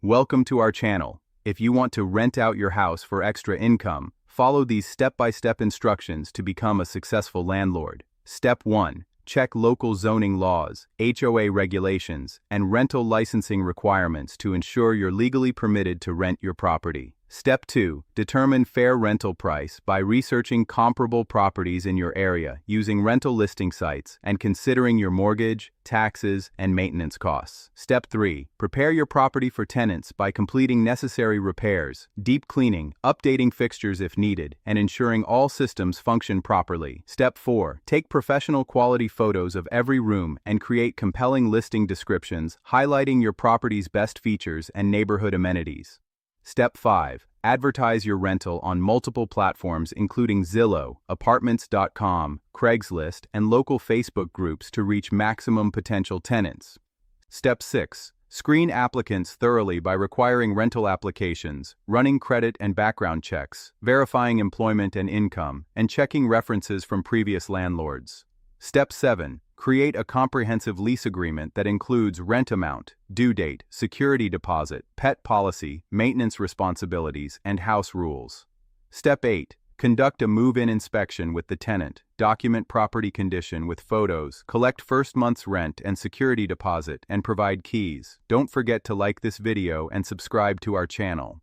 Welcome to our channel. If you want to rent out your house for extra income, follow these step-by-step instructions to become a successful landlord. Step 1. Check local zoning laws, HOA regulations, and rental licensing requirements to ensure you're legally permitted to rent your property. Step 2. Determine fair rental price by researching comparable properties in your area using rental listing sites and considering your mortgage, taxes, and maintenance costs. Step 3. Prepare your property for tenants by completing necessary repairs, deep cleaning, updating fixtures if needed, and ensuring all systems function properly. Step 4. Take professional quality photos of every room and create compelling listing descriptions highlighting your property's best features and neighborhood amenities. Step 5. Advertise your rental on multiple platforms including Zillow, Apartments.com, Craigslist, and local Facebook groups to reach maximum potential tenants. Step 6. Screen applicants thoroughly by requiring rental applications, running credit and background checks, verifying employment and income, and checking references from previous landlords. Step 7. Create a comprehensive lease agreement that includes rent amount, due date, security deposit, pet policy, maintenance responsibilities, and house rules. Step 8. Conduct a move-in inspection with the tenant, document property condition with photos, collect first month's rent and security deposit, and provide keys. Don't forget to like this video and subscribe to our channel.